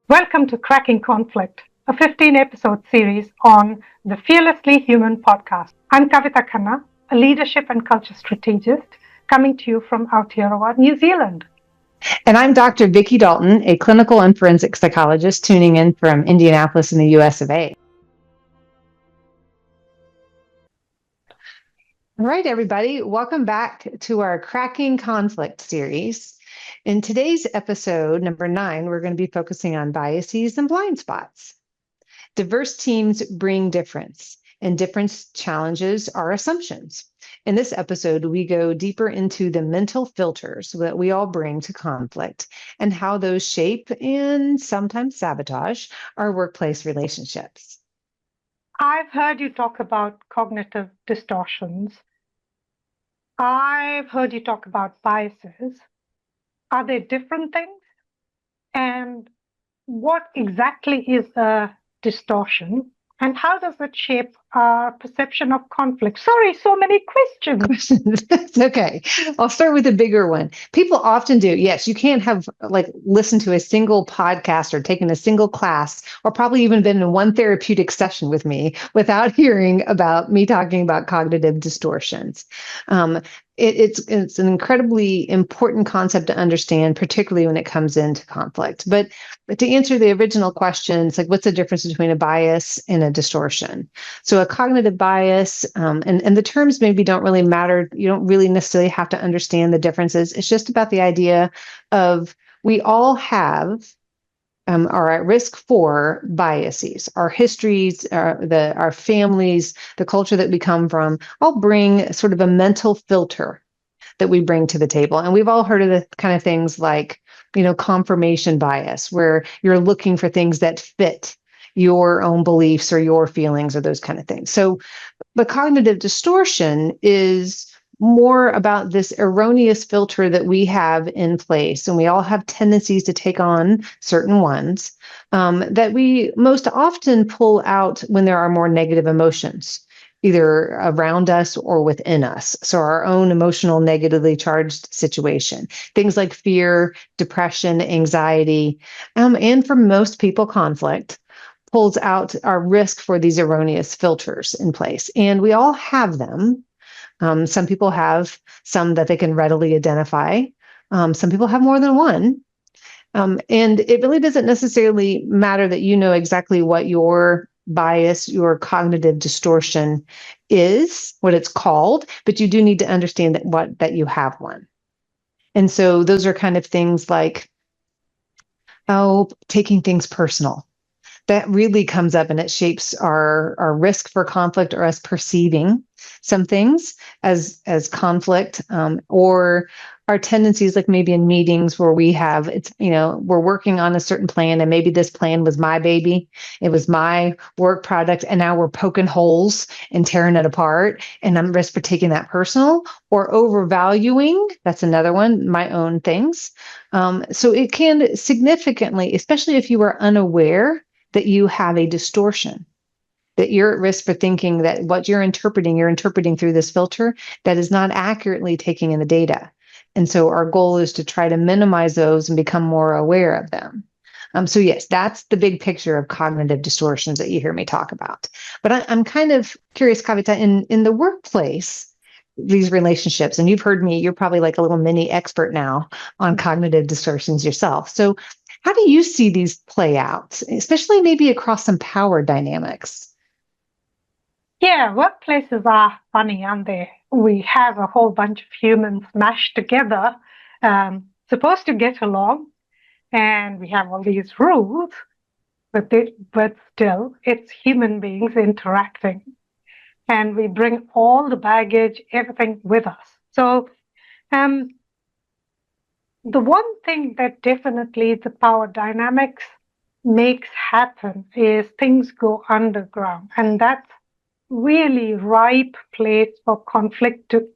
Welcome to Cracking Conflict, a 15-episode series on the Fearlessly Human podcast. I'm Kavita Khanna, a leadership and culture strategist, coming to you from Aotearoa, New Zealand. And I'm Dr. Vicki Dalton, a clinical and forensic psychologist tuning in from Indianapolis in the US of A. All right, everybody, welcome back to our Cracking Conflict series. In today's episode, number 9, we're going to be focusing on biases and blind spots. Diverse teams bring difference, and difference challenges our assumptions. In this episode, we go deeper into the mental filters that we all bring to conflict and how those shape and sometimes sabotage our workplace relationships. I've heard you talk about cognitive distortions. I've heard you talk about biases. Are they different things? And what exactly is a distortion? And how does it shape our perception of conflict? Sorry, so many questions. It's okay. I'll start with a bigger one. People often do. Yes, you can't have listened to a single podcast or taken a single class or probably even been in one therapeutic session with me without hearing about me talking about cognitive distortions. Um, it's an incredibly important concept to understand, particularly when it comes into conflict. But to answer the original questions, like what's the difference between a bias and a distortion? So a cognitive bias, and the terms maybe don't really matter. You don't really necessarily have to understand the differences. It's just about the idea of we all have are at risk for biases. Our histories, our families, the culture that we come from, all bring sort of a mental filter that we bring to the table. And we've all heard of the kind of things like, confirmation bias, where you're looking for things that fit your own beliefs or your feelings or those kind of things. So the cognitive distortion is more about this erroneous filter that we have in place, and we all have tendencies to take on certain ones that we most often pull out when there are more negative emotions, either around us or within us. So our own emotional negatively charged situation, things like fear, depression, anxiety, and for most people, conflict pulls out our risk for these erroneous filters in place. And we all have them. Some people have some that they can readily identify. Some people have more than one. And it really doesn't necessarily matter that you know exactly what your bias, your cognitive distortion is, what it's called, but you do need to understand that you have one. And so those are kind of things like, taking things personal. That really comes up and it shapes our risk for conflict or us perceiving some things as conflict, or our tendencies, like maybe in meetings where we're working on a certain plan and maybe this plan was my baby, it was my work product, and now we're poking holes and tearing it apart, and I'm risk for taking that personal or overvaluing. That's another one, my own things. So it can significantly, especially if you are unaware that you have a distortion, that you're at risk for thinking that what you're interpreting through this filter that is not accurately taking in the data. And so our goal is to try to minimize those and become more aware of them. So yes, that's the big picture of cognitive distortions that you hear me talk about. But I'm kind of curious, Kavita, in the workplace, these relationships, and you've heard me, you're probably like a little mini expert now on cognitive distortions yourself. So how do you see these play out, especially maybe across some power dynamics? Yeah, workplaces are funny, aren't they? We have a whole bunch of humans mashed together, supposed to get along, and we have all these rules, but still, it's human beings interacting, and we bring all the baggage, everything with us. So, um, the one thing that definitely the power dynamics makes happen is things go underground, and that's really ripe place for conflict to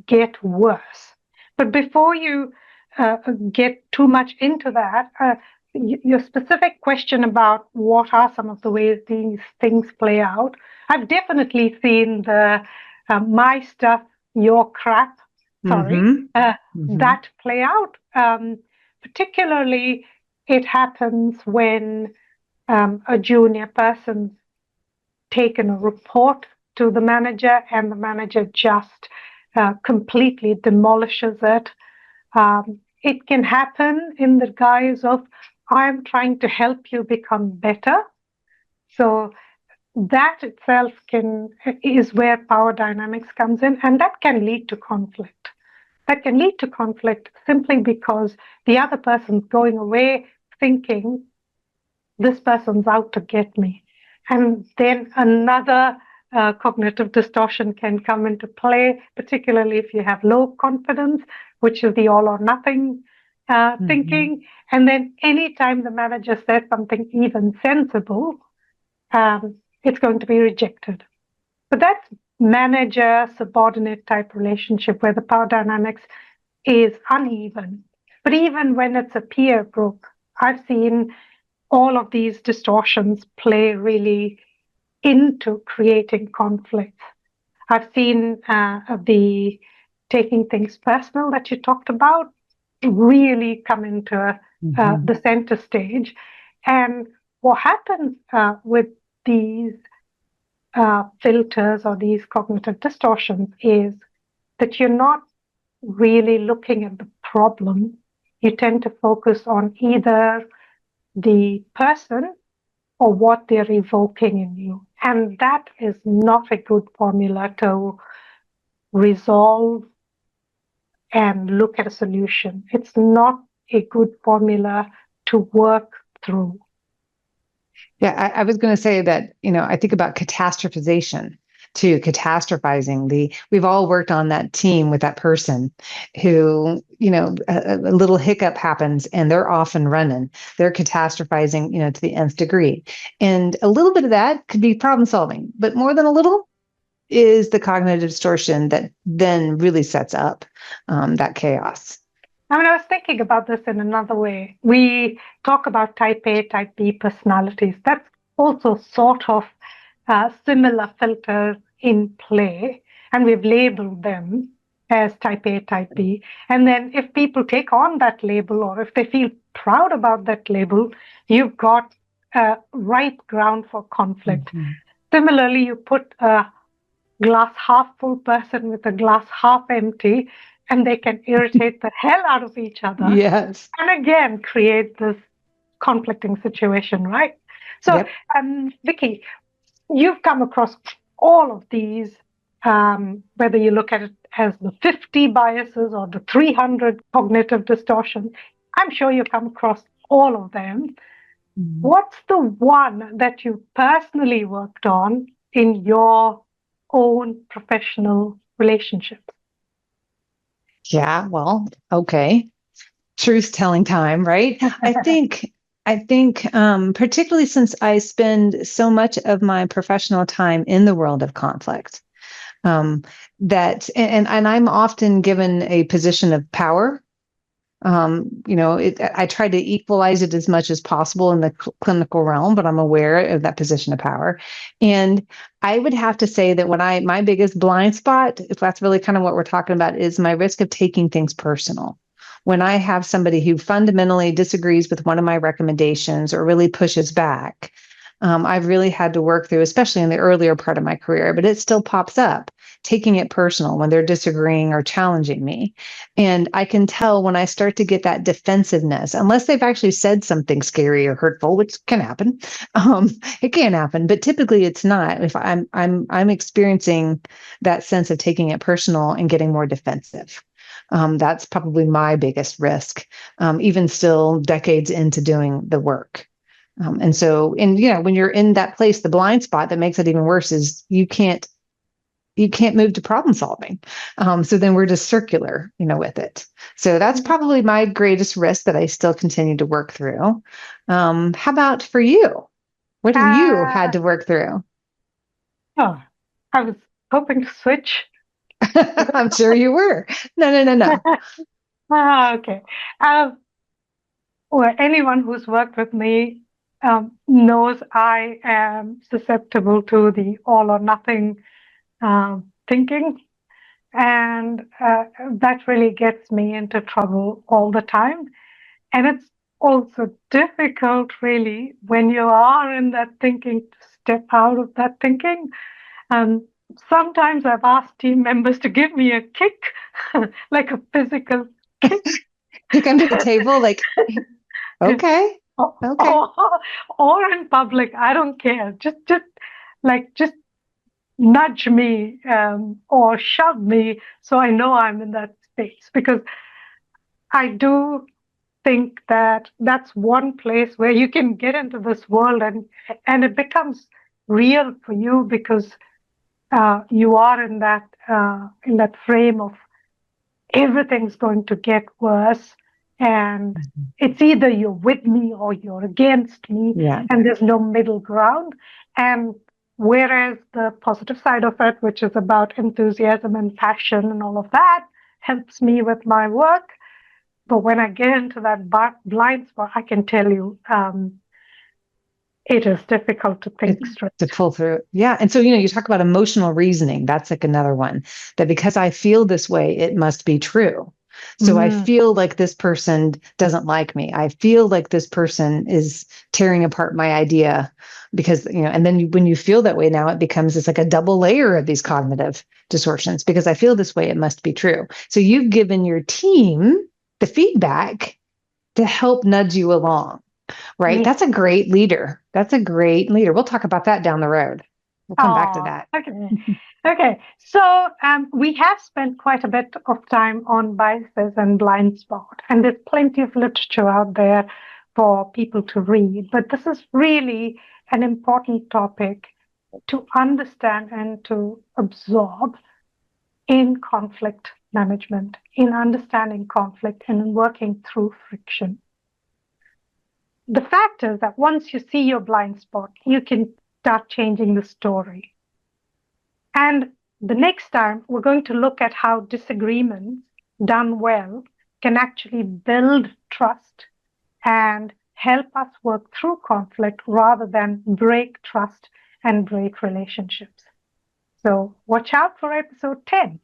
get worse. But before you get too much into that, your specific question about what are some of the ways these things play out, I've definitely seen the my stuff, your crap, sorry, Mm-hmm. Mm-hmm. that play out, particularly. it happens when a junior person's taken a report to the manager and the manager just completely demolishes it. It can happen in the guise of, I'm trying to help you become better. So that itself is where power dynamics comes in, and that can lead to conflict. That can lead to conflict simply because the other person's going away thinking this person's out to get me. And then another cognitive distortion can come into play, particularly if you have low confidence, which is the all or nothing thinking. And then anytime the manager says something even sensible, it's going to be rejected. But that's manager subordinate type relationship where the power dynamics is uneven. But even when it's a peer group, I've seen all of these distortions play really into creating conflicts. I've seen the taking things personal that you talked about really come into the center stage. And what happens with these filters or these cognitive distortions is that you're not really looking at the problem. You tend to focus on either the person or what they're evoking in you. And that is not a good formula to resolve and look at a solution. It's not a good formula to work through. Yeah, I was going to say that, I think about catastrophization too, catastrophizing. We've all worked on that team with that person who, a little hiccup happens and they're off and running. They're catastrophizing, to the nth degree. And a little bit of that could be problem solving, but more than a little is the cognitive distortion that then really sets up that chaos. I mean, I was thinking about this in another way. We talk about type A, type B personalities. That's also sort of similar filters in play, and we've labeled them as type A, type B. And then if people take on that label or if they feel proud about that label, you've got ripe ground for conflict. Similarly, you put a glass half full person with a glass half empty, and they can irritate the hell out of each other. Yes. And again, create this conflicting situation, right? So, Yep. Vicky, you've come across all of these, whether you look at it as the 50 biases or the 300 cognitive distortions. I'm sure you come across all of them. What's the one that you personally worked on in your own professional relationships? Yeah, well, okay. Truth telling time, right? I think particularly since I spend so much of my professional time in the world of conflict, that and I'm often given a position of power. I try to equalize it as much as possible in the clinical realm, but I'm aware of that position of power. And I would have to say that my biggest blind spot, if that's really kind of what we're talking about, is my risk of taking things personal. When I have somebody who fundamentally disagrees with one of my recommendations or really pushes back, I've really had to work through, especially in the earlier part of my career, but it still pops up, taking it personal when they're disagreeing or challenging me. And I can tell when I start to get that defensiveness, unless they've actually said something scary or hurtful, which can happen. It can happen, but typically it's not. If I'm experiencing that sense of taking it personal and getting more defensive. That's probably my biggest risk, even still decades into doing the work. And when you're in that place, the blind spot that makes it even worse is you can't move to problem solving. So then we're just circular, with it. So that's probably my greatest risk that I still continue to work through. How about for you? What have you had to work through? Oh, I was hoping to switch. I'm sure you were. No. Okay. Well, anyone who's worked with me knows I am susceptible to the all or nothing thinking. And that really gets me into trouble all the time. And it's also difficult, really, when you are in that thinking to step out of that thinking. Um, Sometimes I've asked team members to give me a kick, like a physical kick. Kick under the table, like, okay, or, okay. or, or in public, I don't care. Just nudge me or shove me so I know I'm in that space, because I do think that that's one place where you can get into this world, and it becomes real for you, because you are in that frame of everything's going to get worse, and Mhm. it's either you're with me or you're against me, Yeah. and there's no middle ground. And whereas the positive side of it, which is about enthusiasm and passion and all of that, helps me with my work, but when I get into that blind spot, I can tell you, it is difficult to It, think straight. to pull through. Yeah. And so, you talk about emotional reasoning. That's like another one, that because I feel this way, it must be true. So I Mm, feel like this person doesn't like me. I feel like this person is tearing apart my idea because, and then when you feel that way, now it becomes this like a double layer of these cognitive distortions. Because I feel this way, it must be true. So you've given your team the feedback to help nudge you along. Right? yeah. That's a great leader. That's a great leader. We'll talk about that down the road. We'll come back to Oh, that. okay. Okay. So we have spent quite a bit of time on biases and blind spot, and there's plenty of literature out there for people to read. But this is really an important topic to understand and to absorb in conflict management, in understanding conflict and in working through friction. The fact is that once you see your blind spot, you can start changing the story. And the next time, we're going to look at how disagreements done well can actually build trust and help us work through conflict rather than break trust and break relationships. So watch out for episode 10.